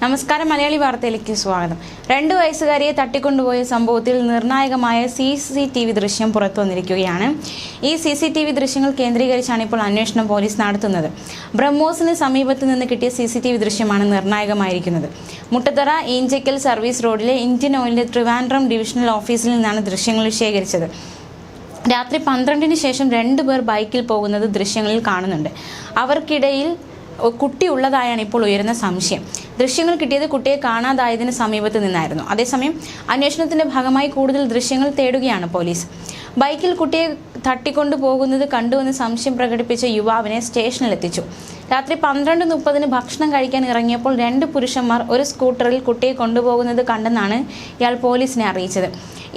നമസ്കാരം, മലയാളി വാർത്തയിലേക്ക് സ്വാഗതം. 2 വയസ്സുകാരിയെ തട്ടിക്കൊണ്ടുപോയ സംഭവത്തിൽ നിർണായകമായ CCTV ദൃശ്യം പുറത്തു വന്നിരിക്കുകയാണ്. ഈ CCTV ദൃശ്യങ്ങൾ കേന്ദ്രീകരിച്ചാണ് ഇപ്പോൾ അന്വേഷണം പോലീസ് നടത്തുന്നത്. ബ്രഹ്മോസിന് സമീപത്ത് നിന്ന് കിട്ടിയ CCTV ദൃശ്യമാണ് നിർണായകമായിരിക്കുന്നത്. മുട്ടത്തറ ഈഞ്ചക്കൽ സർവീസ് റോഡിലെ ഇന്ത്യൻ ഓയിലിന്റെ ട്രിവാൻഡ്രം ഡിവിഷണൽ ഓഫീസിൽ നിന്നാണ് ദൃശ്യങ്ങൾ ശേഖരിച്ചത്. രാത്രി 12-ന് ശേഷം 2 പേർ ബൈക്കിൽ പോകുന്നത് ദൃശ്യങ്ങളിൽ കാണുന്നുണ്ട്. അവർക്കിടയിൽ കുട്ടി ഉള്ളതായാണ് ഇപ്പോൾ ഉയരുന്ന സംശയം. ദൃശ്യങ്ങൾ കിട്ടിയത് കുട്ടിയെ കാണാതായതിന് സമീപത്ത് നിന്നായിരുന്നു. അതേസമയം അന്വേഷണത്തിന്റെ ഭാഗമായി കൂടുതൽ ദൃശ്യങ്ങൾ തേടുകയാണ് പോലീസ്. ബൈക്കിൽ കുട്ടിയെ തട്ടിക്കൊണ്ടു പോകുന്നത് കണ്ടുവെന്ന് സംശയം പ്രകടിപ്പിച്ച യുവാവിനെ സ്റ്റേഷനിലെത്തിച്ചു. രാത്രി 12:30 ഭക്ഷണം കഴിക്കാൻ ഇറങ്ങിയപ്പോൾ 2 പുരുഷന്മാർ ഒരു സ്കൂട്ടറിൽ കുട്ടിയെ കൊണ്ടുപോകുന്നത് കണ്ടെന്നാണ് ഇയാൾ പോലീസിനെ അറിയിച്ചത്.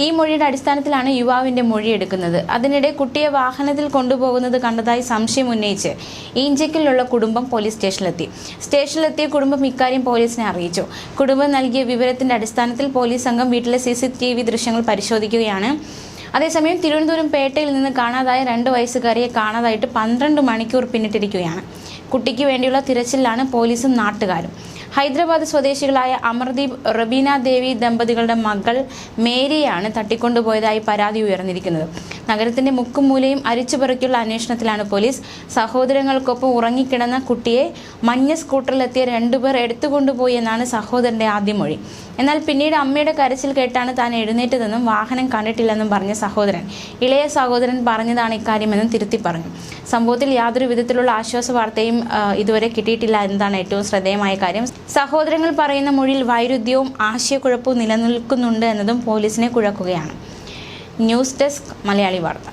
ഈ മൊഴിയുടെ അടിസ്ഥാനത്തിലാണ് യുവാവിന്റെ മൊഴിയെടുക്കുന്നത്. അതിനിടെ കുട്ടിയെ വാഹനത്തിൽ കൊണ്ടുപോകുന്നത് കണ്ടതായി സംശയം ഉന്നയിച്ച് ഈഞ്ചക്കലിലുള്ള കുടുംബം പോലീസ് സ്റ്റേഷനിലെത്തിയ കുടുംബം ഇക്കാര്യം പോലീസിനെ അറിയിച്ചു. കുടുംബം നൽകിയ വിവരത്തിന്റെ അടിസ്ഥാനത്തിൽ പോലീസ് സംഘം വീട്ടിലെ CCTV ദൃശ്യങ്ങൾ പരിശോധിക്കുകയാണ്. അതേസമയം തിരുവനന്തപുരം പേട്ടയിൽ നിന്ന് കാണാതായ 2 വയസ്സുകാരിയെ കാണാതായിട്ട് 12 മണിക്കൂർ പിന്നിട്ടിരിക്കുകയാണ്. കുട്ടിക്ക് വേണ്ടിയുള്ള തിരച്ചിലാണ് പോലീസും നാട്ടുകാരും. ഹൈദരാബാദ് സ്വദേശികളായ അമർദീപ്, റബീന ദേവി ദമ്പതികളുടെ മകൾ മേരിയാണ് തട്ടിക്കൊണ്ടുപോയതായി പരാതി ഉയർന്നിരിക്കുന്നത്. നഗരത്തിന്റെ മുക്കും മൂലയും അരിച്ചുപെറുക്കിയുള്ള അന്വേഷണത്തിലാണ് പോലീസ്. സഹോദരങ്ങൾക്കൊപ്പം ഉറങ്ങിക്കിടന്ന കുട്ടിയെ മഞ്ഞ സ്കൂട്ടറിലെത്തിയ 2 പേർ എടുത്തുകൊണ്ടുപോയി എന്നാണ് സഹോദരന്റെ ആദ്യ മൊഴി. എന്നാൽ പിന്നീട് അമ്മയുടെ കരച്ചിൽ കേട്ടാണ് താൻ എഴുന്നേറ്റതെന്നും വാഹനം കണ്ടിട്ടില്ലെന്നും പറഞ്ഞ സഹോദരൻ ഇളയ സഹോദരൻ പറഞ്ഞതാണ് ഇക്കാര്യമെന്നും തിരുത്തി പറഞ്ഞു. സംഭവത്തിൽ യാതൊരു വിധത്തിലുള്ള ആശ്വാസ വാർത്തയും ഇതുവരെ കിട്ടിയിട്ടില്ല എന്നതാണ് ഏറ്റവും ശ്രദ്ധേയമായ കാര്യം. സഹോദരങ്ങൾ പറയുന്ന മൊഴിയിൽ വൈരുദ്ധ്യവും ആശയക്കുഴപ്പവും നിലനിൽക്കുന്നുണ്ട് എന്നതും പോലീസിനെ കുഴക്കുകയാണ്. ന്യൂസ് ഡെസ്ക്, മലയാളി വാർത്ത.